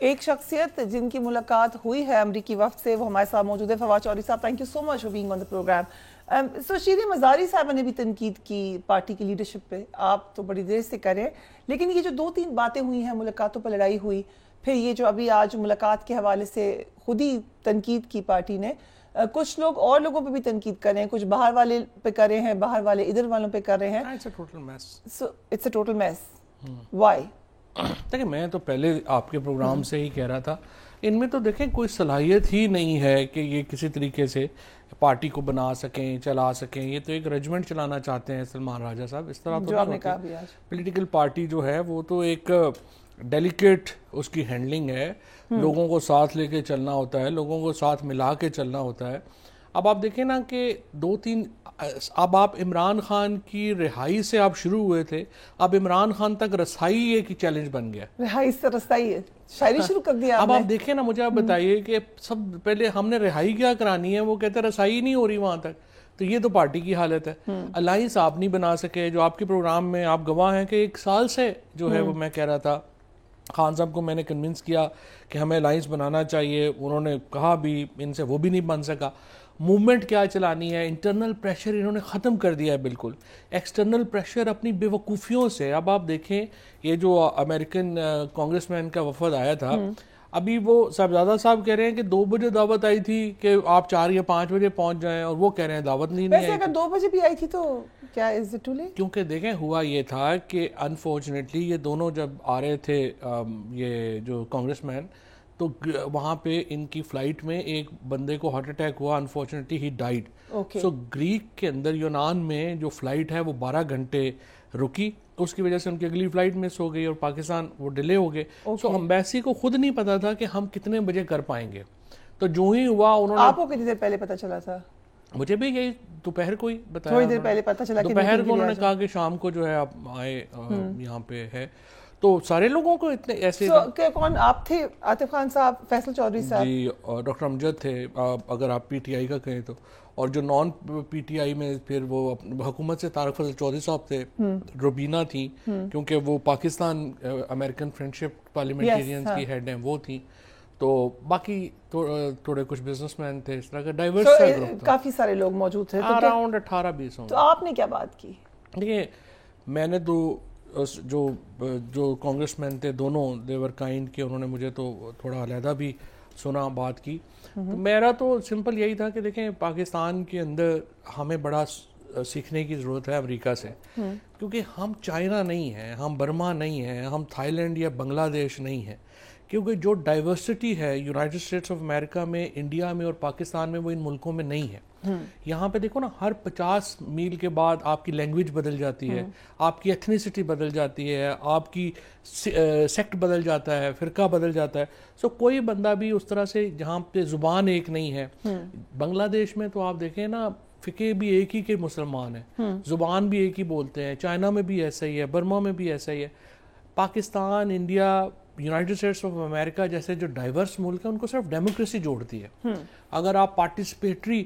ایک شخصیت جن کی ملاقات ہوئی ہے امریکی وفد سے وہ ہمارے ساتھ موجود ہے. فواد چودھری صاحب, thank you so much for being on the program. So Shireen Mazari صاحبہ نے بھی تنقید کی پارٹی کی لیڈرشپ پہ, آپ تو بڑی دیر سے کریں, لیکن یہ جو 2-3 باتیں ہوئی ہیں, ملاقاتوں پر لڑائی ہوئی, پھر یہ جو ابھی آج ملاقات کے حوالے سے خود ہی تنقید کی پارٹی نے, کچھ لوگ اور لوگوں پہ بھی تنقید کر رہے ہیں, کچھ باہر والے پہ کر رہے ہیں, باہر والے ادھر والوں پہ کر رہے ہیں. It's a total mess. So it's a total mess. Why? دیکھیں میں تو پہلے آپ کے پروگرام سے ہی کہہ رہا تھا, ان میں تو دیکھیں کوئی صلاحیت ہی نہیں ہے کہ یہ کسی طریقے سے پارٹی کو بنا سکیں, چلا سکیں. یہ تو ایک ریجمنٹ چلانا چاتے ہیں سلمان راجہ صاحب, اس طرح تو جو آپ نے کہا بھی آج. پولیٹیکل پارٹی جو ہے وہ تو ایک ڈیلیکیٹ اس کی ہینڈلنگ ہے, لوگوں کو ساتھ لے کے چلنا ہوتا ہے, لوگوں کو ساتھ ملا کے چلنا ہوتا ہے. اب آپ دیکھیں نا کہ 2-3 اب آپ عمران خان کی رہائی سے آپ شروع ہوئے تھے, اب عمران خان تک رسائی ایک چیلنج بن گیا. رہائی سے رسائی ہے, شاعری شروع کر دیا. اب آپ دیکھیں نا, مجھے آپ بتائیے کہ سب پہلے ہم نے رہائی کیا کرانی ہے, وہ کہتے ہیں رسائی نہیں ہو رہی وہاں تک. تو یہ تو پارٹی کی حالت ہے. الائنس آپ نہیں بنا سکے, جو آپ کے پروگرام میں آپ گواہ ہیں کہ 1 سال سے جو ہے وہ میں کہہ رہا تھا خان صاحب کو میں نے کنونس کیا کہ ہمیں الائنس بنانا چاہیے, انہوں نے کہا بھی, ان سے وہ بھی نہیں بن سکا. موومنٹ کیا چلانی ہے, انٹرنل پریشر انہوں نے ختم کر دیا ہے بالکل, ایکسٹرنل پریشر اپنی بے وقوفیوں سے. اب آپ دیکھیں یہ جو امریکن کانگریس مین کا وفد آیا تھا, ابھی وہ صاحبزادہ صاحب کہہ رہے ہیں کہ 2 بجے دعوت آئی تھی کہ آپ 4 یا 5 بجے پہنچ جائیں, اور وہ کہہ رہے ہیں دعوت نہیں آئی. ویسے اگر 2 بجے بھی آئی تھی تو کیا از اٹ ٹو لیٹ؟ کیونکہ دیکھیں ہوا یہ تھا کہ انفارچونیٹلی یہ دونوں جب آ رہے تھے یہ جو کانگریس مین, تو وہاں پہ ان کی فلائٹ میں ایک بندے کو ہارٹ اٹیک ہوا, انفارچونیٹلی ہی ڈائیڈ. سو گریک کے اندر یونان میں جو فلائٹ ہے وہ 12 گھنٹے رکی, اس کی وجہ سے ان کی اگلی فلائٹ مس ہو گئی اور پاکستان وہ ڈیلے ہو گئے. سو امبیسی کو خود نہیں پتا تھا کہ ہم کتنے بجے کر پائیں گے. تو جو ہی ہوا انہوں نے, آپ کو کتنی دیر پہلے پتا چلا تھا؟ مجھے بھی یہی دوپہر کو ہی بتایا, تھوڑی دیر پہلے پتا چلا, دوپہر کو انہوں نے کہا کہ شام کو جو ہے آپ آئے یہاں پہ ہے. تو سارے لوگوں کو اتنے ایسے, کون آپ تھے؟ عاطف خان صاحب, فیصل چودھری صاحب, جی, ڈاکٹر امجد تھے اگر آپ پی ٹی آئی کا کہیں تو, اور جو نان پی ٹی آئی میں پھر وہ حکومت سے طارق فضل چودھری صاحب تھے, روبینہ تھیں کیونکہ وہ پاکستان امریکن فرینڈشپ پارلیمنٹیرینز کی ہیڈ ہیں, وہ تھیں. تو باقی تھوڑے کچھ بزنس مین تھے, اس طرح کا ڈائیورس گروپ تھا, کافی سارے لوگ موجود تھے. اراؤنڈ 18-20 ہوں. تو آپ نے کیا بات کی؟ دیکھیے میں نے تو جو کانگریس مین تھے دونوں, دیور کائنڈ کے, انہوں نے مجھے تو تھوڑا علیحدہ بھی سنا, بات کی. میرا تو سمپل یہی تھا کہ دیکھیں پاکستان کے اندر ہمیں بڑا سیکھنے کی ضرورت ہے امریکہ سے, کیونکہ ہم چائنا نہیں ہیں, ہم برما نہیں ہیں, ہم تھائی لینڈ یا بنگلہ دیش نہیں ہیں. کیونکہ جو ڈائیورسٹی ہے یونائٹڈ اسٹیٹس آف امریکہ میں, انڈیا میں اور پاکستان میں, وہ ان ملکوں میں نہیں ہے. یہاں پہ دیکھو نا, ہر 50 میل کے بعد آپ کی لینگویج بدل جاتی ہے, آپ کی ایتھنیسٹی بدل جاتی ہے, آپ کی سیکٹ بدل جاتا ہے, فرقہ بدل جاتا ہے. سو کوئی بندہ بھی اس طرح سے جہاں پہ زبان ایک نہیں ہے. بنگلہ دیش میں تو آپ دیکھیں نا, فقہ بھی ایک ہی کے مسلمان ہیں, زبان بھی ایک ہی بولتے ہیں. چائنا میں بھی ایسا ہی ہے, برما میں بھی ایسا ہی ہے. Pakistan, India, United States of America جیسے جو ڈائیورس ملک ہیں, ان کو صرف ڈیموکریسی جوڑتی ہے. اگر آپ پارٹیسپیٹری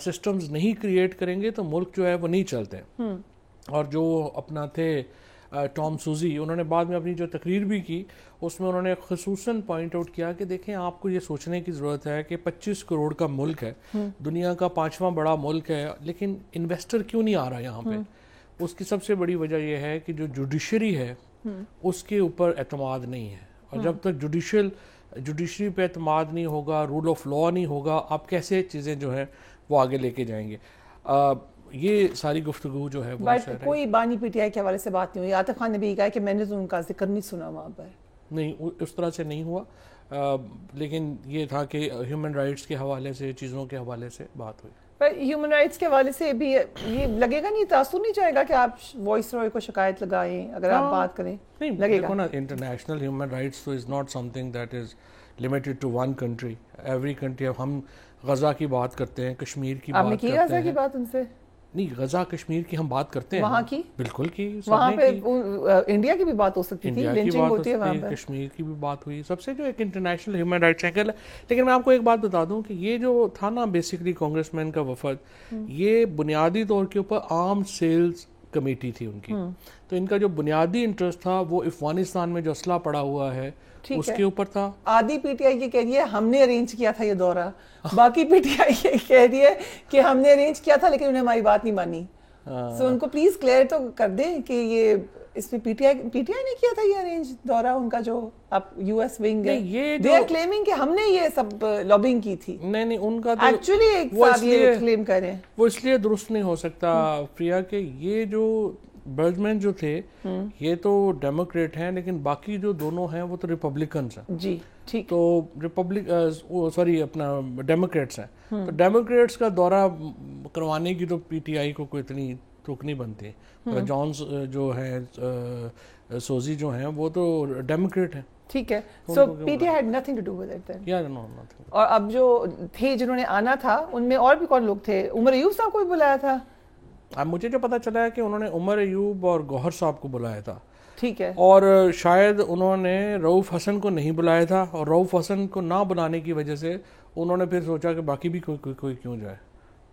سسٹمز نہیں کریٹ کریں گے تو ملک جو ہے وہ نہیں چلتے. اور جو اپنا تھے ٹام سوزی, انہوں نے بعد میں اپنی جو تقریر بھی کی, اس میں انہوں نے خصوصاً پوائنٹ آؤٹ کیا کہ دیکھیں آپ کو یہ سوچنے کی ضرورت ہے کہ 25 کروڑ کا ملک ہے, دنیا کا 5واں بڑا ملک ہے, لیکن انویسٹر کیوں نہیں آ رہا یہاں پہ؟ اس کی سب سے بڑی وجہ یہ ہے کہ جو جوڈیشری ہے اس کے اوپر اعتماد نہیں ہے. اور جب تک جوڈیشری پہ اعتماد نہیں ہوگا, رول آف لا نہیں ہوگا, آپ کیسے چیزیں جو ہیں وہ آگے لے کے جائیں گے؟ یہ ساری گفتگو جو ہے وہ کوئی بانی پی ٹی آئی کے حوالے سے بات نہیں ہوئی. عاطف خان نے بھی کہا کہ میں نے تو ان کا ذکر نہیں سنا وہاں پر. نہیں, اس طرح سے نہیں ہوا, لیکن یہ تھا کہ ہیومن رائٹس کے حوالے سے, چیزوں کے حوالے سے بات ہوئی. پر ہیومن رائٹس کے حوالے سے بھی یہ لگے گا نہیں, تاثر نہیں جائے گا کہ آپ وائس رائے کو شکایت لگائیں اگر آپ بات کریں؟ نہیں, لگے دیکھو نا, انٹرنیشنل ہیومن رائٹس تو is not something that is limited to one country. Every country, ہم غزہ کی بات کرتے ہیں, کشمیر کی بات کرتے ہیں. آپ نے کی غزہ کی بات ان سے؟ نہیں, غزہ کشمیر کی ہم بات کرتے ہیں, وہاں کی بالکل کی, وہاں پہ انڈیا کی بھی بات ہو سکتی تھی, لنچنگ ہوتی ہے وہاں پہ, کشمیر کی بھی بات ہوئی, سب سے جو ایک انٹرنیشنل ہیومن رائٹس ہے. لیکن میں آپ کو ایک بات بتا دوں کہ یہ جو تھا نا بیسکلی کانگریس مین کا وفد, یہ بنیادی طور کے اوپر آرم سیلز کمیٹی تھی ان کی. تو ان کا جو بنیادی انٹرسٹ تھا وہ افغانستان میں جو اسلحہ پڑا ہوا ہے اس کے اوپر تھا. آدھی پی ٹی آئی یہ کہہ رہی ہے ہم نے ارینج کیا تھا یہ دورہ, باقی پی ٹی آئی یہ کہہ رہی ہے کہ ہم نے ارینج کیا تھا لیکن انہیں ہماری بات نہیں مانی. سو ان کو پلیز کلیئر تو کر دیں کہ یہ اس میں پی ٹی آئی نے کیا تھا یہ ارینج دورہ ان کا جو اب یو ایس ونگ ہے. دے آر کلیمنگ کہ ہم نے یہ سب لابنگ کی تھی. نہیں ان کا تو ایکچولی ایک صاحب یہ کلیم کر رہے ہیں وہ اس لیے درست نہیں ہو سکتا پریا کہ یہ جو برڈمین جو تھے یہ تو ڈیموکریٹ ہیں لیکن باقی جو دونوں ہیں وہ تو ریپبلکنز ہیں. جی ٹھیک. تو سوری اپنا ڈیموکریٹس ہیں. تو ڈیموکریٹس کا دورہ کروانے کی تو پی ٹی آئی کو کوئی اتنی توک نہیں بنتی. جانس جو ہیں سوزی جو ہیں وہ تو ڈیموکریٹ ہیں. ٹھیک ہے. So PTI had nothing to do with it then. اور اب جو تھے جنہوں نے آنا تھا ان میں اور بھی کون لوگ تھے؟ عمر ایوب صاحب کو بھی بلایا تھا. اب مجھے جو پتا چلا ہے کہ انہوں نے عمر ایوب اور گوہر صاحب کو بلایا تھا. ٹھیک ہے. اور شاید انہوں نے رؤوف حسن کو نہیں بلایا تھا اور رؤوف حسن کو نہ بلانے کی وجہ سے انہوں نے پھر سوچا کہ باقی بھی کوئی کیوں جائے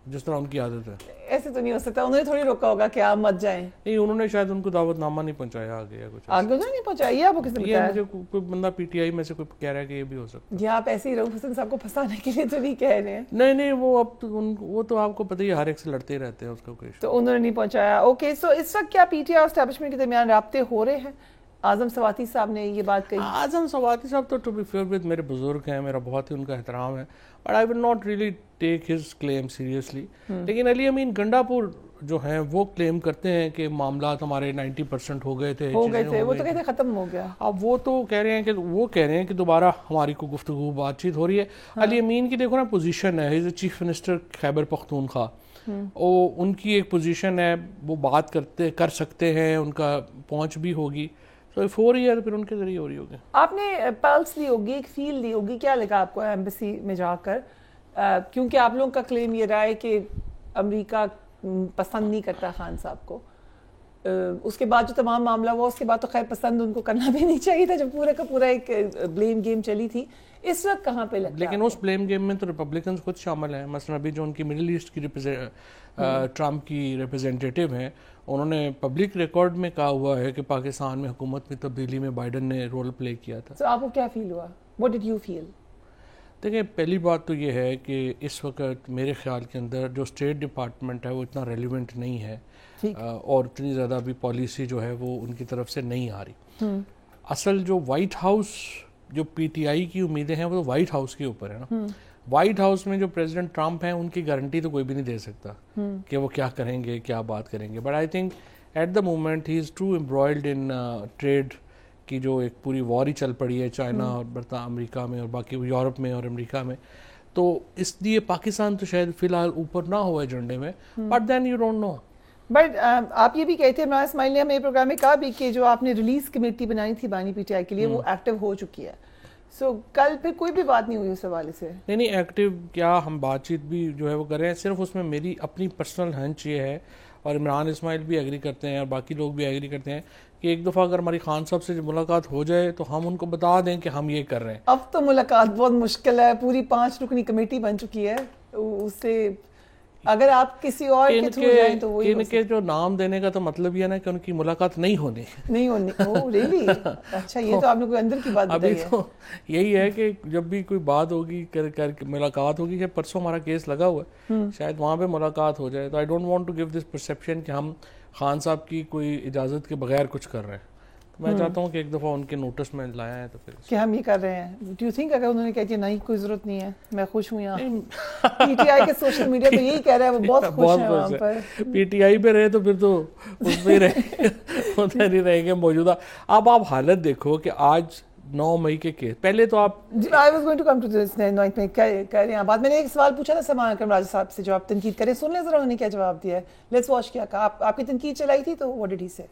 جس طرح ان کی عادت ہے. ایسے تو نہیں ہو سکتا, انہوں نے تھوڑی روکا ہوگا کہ آپ مت جائیں. نہیں انہوں نے شاید ان کو دعوت نامہ نہیں پہنچایا آگے یا کچھ آگے نہیں پہنچایا. یہ آپ کو کس نے بتایا؟ مجھے کوئی بندہ پی ٹی آئی میں سے کوئی کہہ رہا ہے کہ یہ بھی ہو سکتا ہے. یہ آپ ایسے ہی رؤوف حسن صاحب کو پھنسانے کے لیے تو نہیں کہہ رہے ہیں. نہیں وہ اب وہ تو آپ کو پتہ ہی ہر ایک سے لڑتے رہتے ہیں اس کا کوئی. تو انہوں نے نہیں پہنچایا. اوکے. سو اس وقت کیا پی ٹی آئی اور اسٹیبلشمنٹ کے درمیان رابطے ہو رہے ہیں؟ اعظم سواتی صاحب نے یہ بات کہی. اعظم سواتی صاحب تو ٹو بی فیئر ود میرے بزرگ ہیں, میرا بہت ہی ان کا احترام ہے, but I will not really take his claim seriously. لیکن علی امین گنڈا پور جو ہیں وہ کلیم کرتے ہیں کہ معاملات ہمارے 90% ہو گئے تھے. وہ تو کہتے ختم ہو گیا. اب وہ تو کہہ رہے ہیں کہ دوبارہ ہماری کو گفتگو بات چیت ہو رہی ہے. علی امین کی دیکھو نا پوزیشن ہے, ہی از اے چیف منسٹر خیبر پختونخوا. ان کی ایک پوزیشن ہے, وہ بات کر سکتے ہیں, ان کا پہنچ بھی ہوگی. تو ہو رہی ہے تو پھر ان کے ذریعے ہو رہی ہوگی. آپ نے پلس لی ہوگی, ایک فیل لی ہوگی, کیا لگا آپ کو ایمبیسی میں جا کر؟ کیونکہ آپ لوگوں کا کلیم یہ رہا ہے کہ امریکہ پسند نہیں کرتا خان صاحب کو. اس کے بعد جو تمام معاملہ ہوا اس کے بعد تو خیر پسند ان کو کرنا بھی نہیں چاہیے تھا, جب پورے کا پورا ایک بلیم گیم چلی تھی. اس وقت کہاں پہ لگتا ہے؟ لیکن اس بلیم گیم میں تو ریپبلکنز خود شامل ہیں. مثلا ابھی جو ان کی مڈل ایسٹ کی ٹرمپ کی ریپرزینٹیٹیو ہیں, انہوں نے پبلک ریکارڈ میں کہا ہوا ہے کہ پاکستان میں حکومت میں تبدیلی میں بائیڈن نے رول پلے کیا تھا. تو آپ کو کیا فیل ہوا؟ What did you feel? دیکھیں پہلی بات تو یہ ہے کہ اس وقت میرے خیال کے اندر جو اسٹیٹ ڈپارٹمنٹ ہے وہ اتنا ریلیونٹ نہیں ہے, اور اتنی زیادہ بھی پالیسی جو ہے وہ ان کی طرف سے نہیں آ رہی. اصل جو وائٹ ہاؤس جو پی ٹی آئی کی امیدیں ہیں وہ تو وائٹ ہاؤس کے اوپر ہے نا. وائٹ ہاؤس میں جو پریزیڈنٹ ٹرمپ ہیں ان کی گارنٹی تو کوئی بھی نہیں دے سکتا کہ وہ کیا کریں گے, کیا بات کریں گے. But I think at the moment he is too embroiled in trade کی جو ایک پوری وار ہی چل پڑی ہے چائنا اور امریکہ میں اور باقی یورپ میں اور امریکہ میں. تو اس لیے پاکستان تو شاید فی الحال اوپر نہ ہوا ایجنڈے میں, but then you don't know. But آپ یہ بھی کہتے ہیں, عمران اسماعیل نے ہمیں پروگرام میں کہا بھی کہ جو آپ نے ریلیز کمیٹی بنائی تھی بانی پی ٹی آئی کے لیے وہ ایکٹیو ہو چکی ہے. سو کل پھر کوئی بھی بات نہیں ہوئی اس حوالے سے؟ نہیں ایکٹیو کیا, ہم بات چیت بھی جو ہے وہ کر رہے ہیں. صرف اس میں میری اپنی پرسنل ہنچ یہ ہے, اور عمران اسماعیل بھی ایگری کرتے ہیں اور باقی لوگ بھی ایگری کرتے ہیں, کہ ایک دفعہ اگر ہماری خان صاحب سے ملاقات ہو جائے تو ہم ان کو بتا دیں کہ ہم یہ کر رہے ہیں. اب تو ملاقات بہت مشکل ہے, پوری 5 رکنی کمیٹی بن چکی ہے. اس سے اگر آپ کسی اور کے تھرو جائیں تو وہی ان کے جو نام دینے کا تو مطلب یہ ہے نا کہ ان کی ملاقات نہیں ہونی. اوہ ریلی؟ اچھا, یہ تو آپ نے کوئی اندر کی بات بتائی ہے. ابھی تو یہی ہے کہ جب بھی کوئی بات ہوگی ملاقات ہوگی, کہ پرسوں ہمارا کیس لگا ہوا ہے, شاید وہاں پہ ملاقات ہو جائے. تو I don't want to give this perception کہ ہم خان صاحب کی کوئی اجازت کے بغیر کچھ کر رہے ہیں. میں چاہتا ہوں کہ ایک دفعہ ان کے نوٹس میں لایا ہے تو پھر کہ ہم یہ کر رہے ہیں. ڈو یو تھنک اگر انہوں نے کہا کہ نہیں کوئی ضرورت نہیں ہے, میں خوش ہوں یہاں, پی ٹی آئی کے سوشل میڈیا پہ یہی کہہ رہا ہے وہ بہت خوش ہیں وہاں پر, پی ٹی آئی پہ رہے تو پھر تو اس پہ ہی نہیں رہیں گے موجودہ. اب آپ حالت دیکھو کہ آج 9 مئی کے کیس, پہلے تو آپ I was going to come to this میں کہہ رہے ہیں بات. میں نے ایک سوال پوچھا تھا سلمان اکرم راجہ صاحب سے جو آپ تنقید کریں, سن لیں ذرا انہوں نے کیا جواب دیا ہے. Let's watch. کیا کہا آپ کی تنقید چلائی تھی تو what did he say؟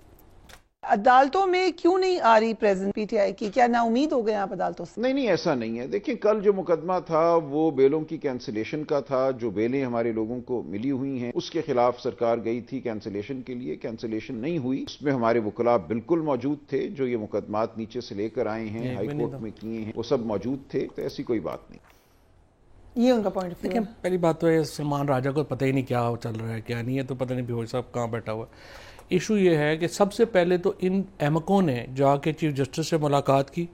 عدالتوں میں کیوں نہیں آ رہی پریزنٹ پی ٹی آئی کی؟ کیا نا امید ہو گئے آپ عدالتوں سے؟ نہیں ایسا نہیں ہے. دیکھیں کل جو مقدمہ تھا وہ بیلوں کی کینسلیشن کا تھا. جو بیلیں ہمارے لوگوں کو ملی ہوئی ہیں اس کے خلاف سرکار گئی تھی کینسلیشن کے لیے, کینسلیشن نہیں ہوئی. اس میں ہمارے وکلاء بالکل موجود تھے, جو یہ مقدمات نیچے سے لے کر آئے ہیں ہائی کورٹ میں کیے ہیں وہ سب موجود تھے. تو ایسی کوئی بات نہیں. یہ ان کا پوائنٹ آف ویو ہے. پہلی بات تو ہے سلمان راجہ کو پتہ ہی نہیں کیا چل رہا ہے کیا نہیں ہے, تو پتہ نہیں بیہوش صاحب کہاں بیٹھا ہوا ہے. ایشو یہ ہے کہ سب سے پہلے تو ان احمقوں نے جا کے چیف جسٹس سے ملاقات کی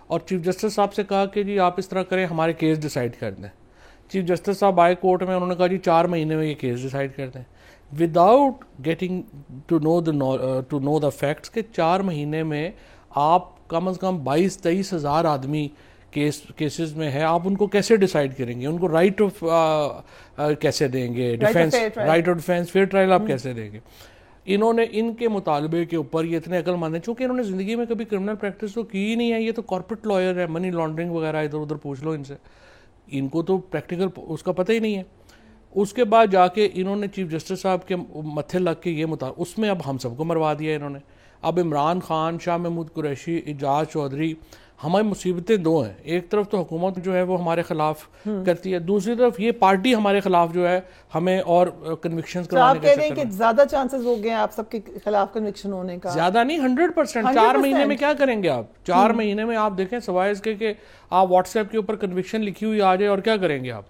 اور چیف جسٹس صاحب سے کہا کہ جی آپ اس طرح کریں, ہمارے کیس ڈیسائیڈ کر دیں. چیف جسٹس صاحب آئے کورٹ میں, انہوں نے کہا جی 4 مہینے میں یہ کیس ڈیسائیڈ کر دیں, without getting to know the facts کہ 4 مہینے میں آپ کم از کم 22-23 ہزار آدمی کیسز میں ہے, آپ ان کو کیسے ڈیسائیڈ کریں گے, ان کو رائٹ آف کیسے دیں گے, defence right of defence fair trial آپ کیسے دیں گے. انہوں نے ان کے مطالبے کے اوپر یہ اتنے عقل مند ہیں, چونکہ انہوں نے زندگی میں کبھی کرمنل پریکٹس تو کی ہی نہیں ہے, یہ تو کارپوریٹ لائر ہے, منی لانڈرنگ وغیرہ ادھر ادھر پوچھ لو ان سے, ان کو تو پریکٹیکل اس کا پتہ ہی نہیں ہے. اس کے بعد جا کے انہوں نے چیف جسٹس صاحب کے متھے لگ کے یہ اس میں اب ہم سب کو مروا دیا انہوں نے. اب عمران خان, شاہ محمود قریشی, اعجاز چودھری, ہماری مصیبتیں 2 ہیں. ایک طرف تو حکومت جو ہے وہ ہمارے خلاف کرتی ہے, دوسری طرف یہ پارٹی ہمارے خلاف جو ہے ہمیں اور کنوکشنز کروانے کا. آپ کہہ رہے ہیں کہ زیادہ چانسز ہو گئے آپ سب کے خلاف کنوکشن ہونے کا؟ زیادہ نہیں, 100%. 4 مہینے میں کیا کریں گے آپ؟ 4 مہینے میں آپ دیکھیں سوائے اس کے کہ آپ واٹس ایپ کے اوپر کنوکشن لکھی ہوئی آ جائے, اور کیا کریں گے آپ؟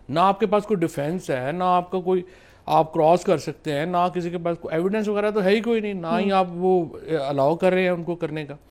نہ آپ کے پاس کوئی ڈیفینس ہے, نہ آپ کا کوئی آپ کراس کر سکتے ہیں, نہ کسی کے پاس کوئی ایویڈنس وغیرہ تو ہے ہی کوئی نہیں, نہ ہی آپ وہ الاؤ کر رہے ہیں ان کو کرنے کا.